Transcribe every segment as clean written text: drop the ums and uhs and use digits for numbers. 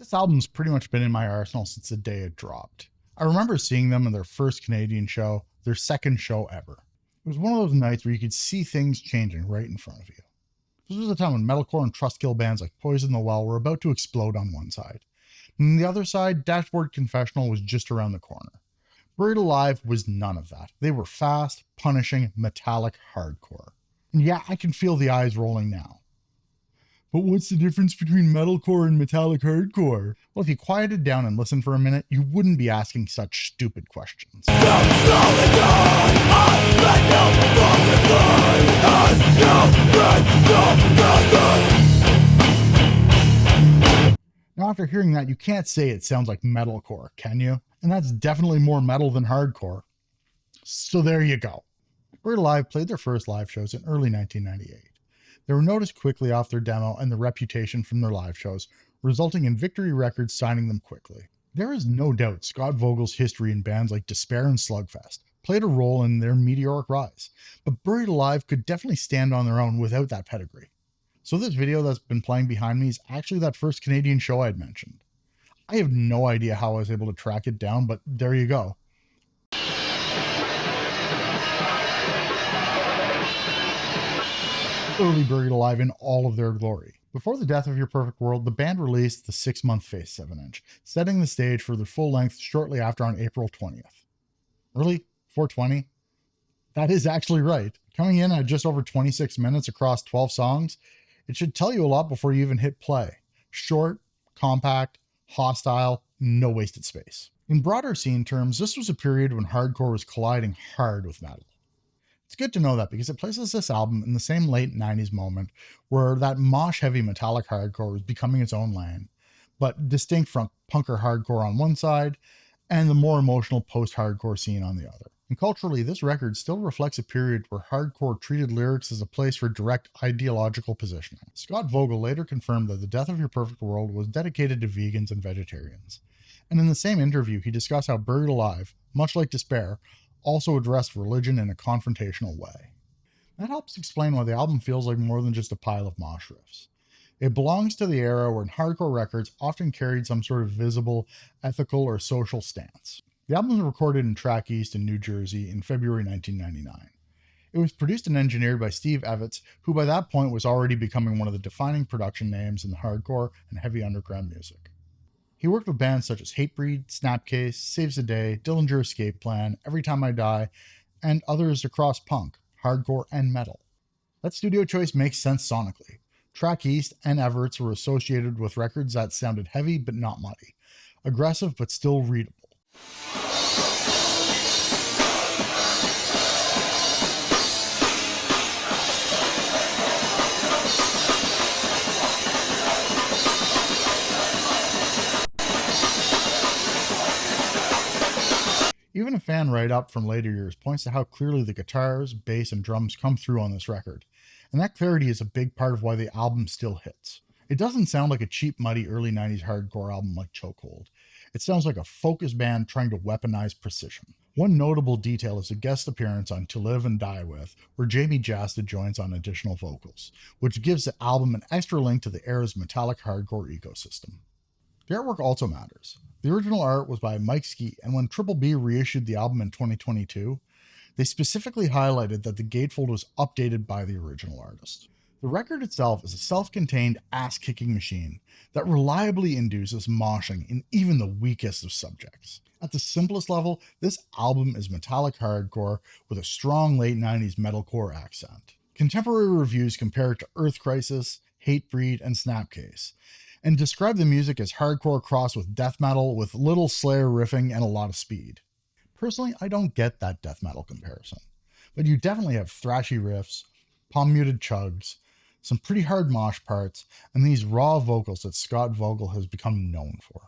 This album's pretty much been in my arsenal since the day it dropped. I remember seeing them in their first Canadian show, their second show ever. It was one of those nights where you could see things changing right in front of you. This was a time when metalcore and trustkill bands like Poison the Well were about to explode on one side. And on the other side, Dashboard Confessional was just around the corner. Buried Alive was none of that. They were fast, punishing, metallic hardcore. And yeah, I can feel the eyes rolling now. But what's the difference between metalcore and metallic hardcore? Well, if you quieted down and listened for a minute, you wouldn't be asking such stupid questions. Now, after hearing that, you can't say it sounds like metalcore, can you? And that's definitely more metal than hardcore. So there you go. Buried Alive played their first live shows in early 1998. They were noticed quickly off their demo and the reputation from their live shows, resulting in Victory Records signing them quickly. There is no doubt Scott Vogel's history in bands like Despair and Slugfest played a role in their meteoric rise, but Buried Alive could definitely stand on their own without that pedigree. So this video that's been playing behind me is actually that first Canadian show I'd mentioned. I have no idea how I was able to track it down, but there you go. Early Buried Alive in all of their glory. Before the death of Your Perfect World, the band released the 6-month Face 7-inch, setting the stage for their full length shortly after on April 20th. Really? 420? That is actually right. Coming in at just over 26 minutes across 12 songs, it should tell you a lot before you even hit play. Short, compact, hostile, no wasted space. In broader scene terms, this was a period when hardcore was colliding hard with metal. It's good to know that because it places this album in the same late 90s moment where that mosh-heavy metallic hardcore was becoming its own lane, but distinct from punker hardcore on one side and the more emotional post-hardcore scene on the other. And culturally, this record still reflects a period where hardcore treated lyrics as a place for direct ideological positioning. Scott Vogel later confirmed that The Death of Your Perfect World was dedicated to vegans and vegetarians. And in the same interview, he discussed how Buried Alive, much like Despair, also addressed religion in a confrontational way. That helps explain why the album feels like more than just a pile of mosh riffs. It belongs to the era when hardcore records often carried some sort of visible, ethical, or social stance. The album was recorded in Track East in New Jersey in February 1999. It was produced and engineered by Steve Evetts, who by that point was already becoming one of the defining production names in the hardcore and heavy underground music. He worked with bands such as Hatebreed, Snapcase, Saves the Day, Dillinger Escape Plan, Every Time I Die, and others across punk, hardcore, and metal. That studio choice makes sense sonically. Track East and Evetts were associated with records that sounded heavy but not muddy, aggressive but still readable. Even a fan write-up from later years points to how clearly the guitars, bass, and drums come through on this record, and that clarity is a big part of why the album still hits. It doesn't sound like a cheap, muddy early 90s hardcore album like Chokehold. It sounds like a focused band trying to weaponize precision. One notable detail is a guest appearance on To Live and Die With, where Jamie Jasta joins on additional vocals, which gives the album an extra link to the era's metallic hardcore ecosystem. The artwork also matters. The original art was by Mike Ski, and when Triple B reissued the album in 2022, they specifically highlighted that the gatefold was updated by the original artist. The record itself is a self-contained ass-kicking machine that reliably induces moshing in even the weakest of subjects. At the simplest level, this album is metallic hardcore with a strong late 90s metalcore accent. Contemporary reviews compare it to Earth Crisis, Hatebreed, and Snapcase, and describe the music as hardcore crossed with death metal with little Slayer riffing and a lot of speed. Personally, I don't get that death metal comparison, but you definitely have thrashy riffs, palm-muted chugs, some pretty hard mosh parts, and these raw vocals that Scott Vogel has become known for.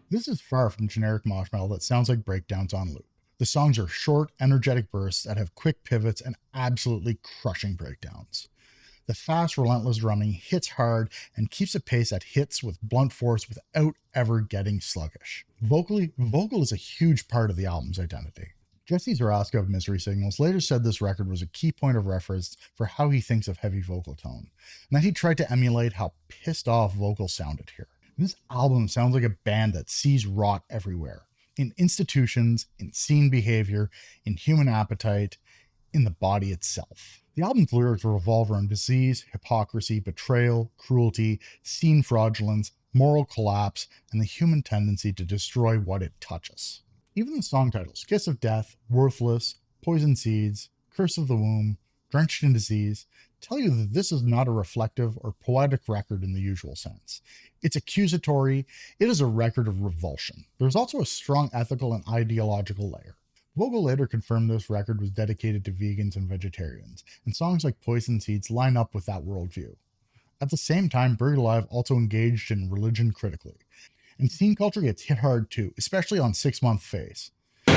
This is far from generic mosh metal that sounds like breakdowns on loop. The songs are short, energetic bursts that have quick pivots and absolutely crushing breakdowns. The fast, relentless drumming hits hard and keeps a pace that hits with blunt force without ever getting sluggish. Vocally, Vogel is a huge part of the album's identity. Jesse Zaraska of Misery Signals later said this record was a key point of reference for how he thinks of heavy vocal tone, and that he tried to emulate how pissed off Vogel sounded here. This album sounds like a band that sees rot everywhere, in institutions, in scene behavior, in human appetite, in the body itself. The album's lyrics revolve around disease, hypocrisy, betrayal, cruelty, scene fraudulence, moral collapse, and the human tendency to destroy what it touches. Even the song titles, Kiss of Death, Worthless, Poison Seeds, Curse of the Womb, Drenched in Disease, tell you that this is not a reflective or poetic record in the usual sense. It's accusatory, it is a record of revulsion. There's also a strong ethical and ideological layer. Vogel later confirmed this record was dedicated to vegans and vegetarians, and songs like Poison Seeds line up with that worldview. At the same time, Buried Alive also engaged in religion critically, and scene culture gets hit hard too, especially on 6 Month Face. So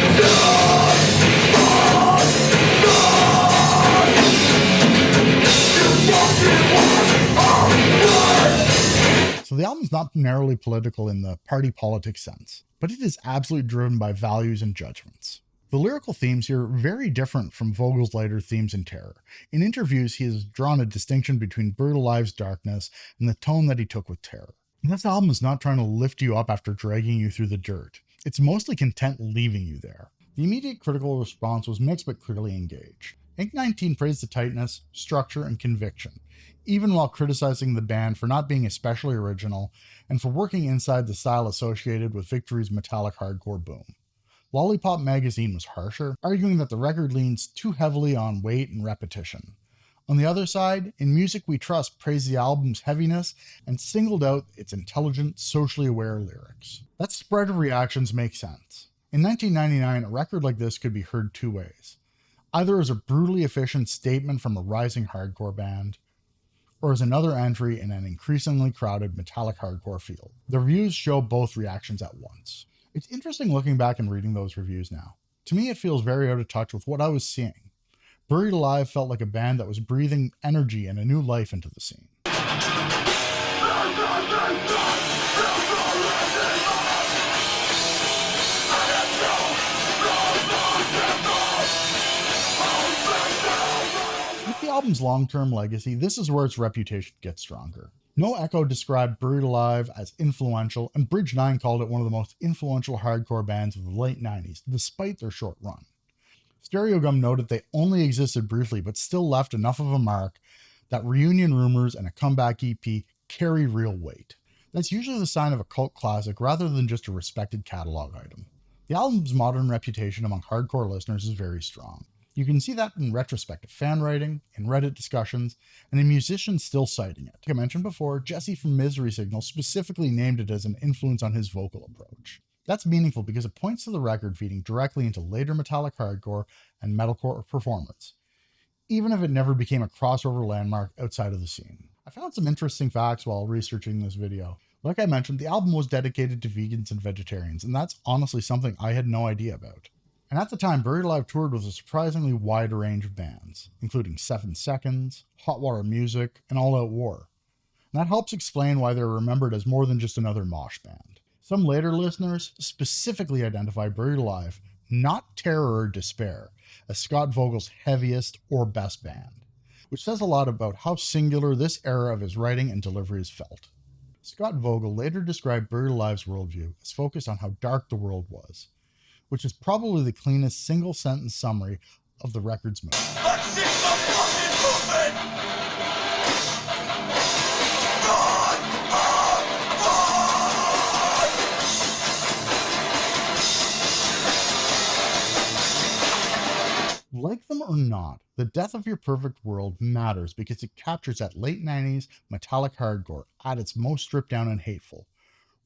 the album's not narrowly political in the party politics sense, but it is absolutely driven by values and judgments. The lyrical themes here are very different from Vogel's later themes in Terror. In interviews, he has drawn a distinction between Buried Alive's darkness and the tone that he took with Terror. And this album is not trying to lift you up after dragging you through the dirt. It's mostly content leaving you there. The immediate critical response was mixed but clearly engaged. Ink 19 praised the tightness, structure, and conviction, even while criticizing the band for not being especially original and for working inside the style associated with Victory's metallic hardcore boom. Lollipop magazine was harsher, arguing that the record leans too heavily on weight and repetition. On the other side, In Music We Trust praised the album's heaviness and singled out its intelligent, socially aware lyrics. That spread of reactions makes sense. In 1999, a record like this could be heard two ways. Either as a brutally efficient statement from a rising hardcore band, or as another entry in an increasingly crowded metallic hardcore field. The reviews show both reactions at once. It's interesting looking back and reading those reviews now. To me, it feels very out of touch with what I was seeing. Buried Alive felt like a band that was breathing energy and a new life into the scene. With the album's long-term legacy, this is where its reputation gets stronger. No Echo described Buried Alive as influential, and Bridge 9 called it one of the most influential hardcore bands of the late 90s, despite their short run. Stereogum noted they only existed briefly, but still left enough of a mark that reunion rumors and a comeback EP carry real weight. That's usually the sign of a cult classic rather than just a respected catalog item. The album's modern reputation among hardcore listeners is very strong. You can see that in retrospective fan writing, in Reddit discussions, and in musicians still citing it. Like I mentioned before, Jesse from Misery Signals specifically named it as an influence on his vocal approach. That's meaningful because it points to the record feeding directly into later metallic hardcore and metalcore performance, even if it never became a crossover landmark outside of the scene. I found some interesting facts while researching this video. Like I mentioned, the album was dedicated to vegans and vegetarians, and that's honestly something I had no idea about. And at the time, Buried Alive toured with a surprisingly wide range of bands, including 7 Seconds, Hot Water Music, and All Out War. And that helps explain why they're remembered as more than just another mosh band. Some later listeners specifically identify Buried Alive, not Terror or Despair, as Scott Vogel's heaviest or best band, which says a lot about how singular this era of his writing and delivery is felt. Scott Vogel later described Buried Alive's worldview as focused on how dark the world was, which is probably the cleanest single-sentence summary of the record's mood. Let's see some fucking movement! Like them or not, The Death of Your Perfect World matters because it captures that late 90s metallic hardcore at its most stripped down and hateful,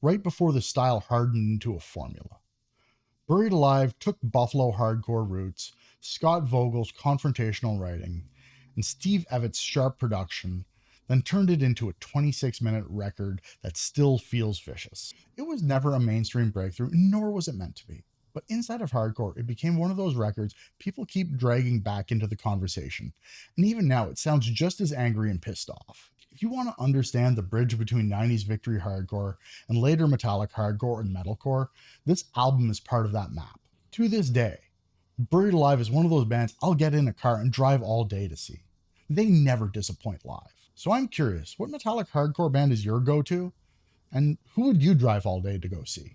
right before the style hardened into a formula. Buried Alive took Buffalo hardcore roots, Scott Vogel's confrontational writing, and Steve Evetts' sharp production, then turned it into a 26-minute record that still feels vicious. It was never a mainstream breakthrough, nor was it meant to be. But inside of hardcore, it became one of those records people keep dragging back into the conversation. And even now, it sounds just as angry and pissed off. If you want to understand the bridge between 90s victory hardcore and later metallic hardcore and metalcore, this album is part of that map. To this day, Buried Alive is one of those bands I'll get in a car and drive all day to see. They never disappoint live. So I'm curious, what metallic hardcore band is your go-to? And who would you drive all day to go see?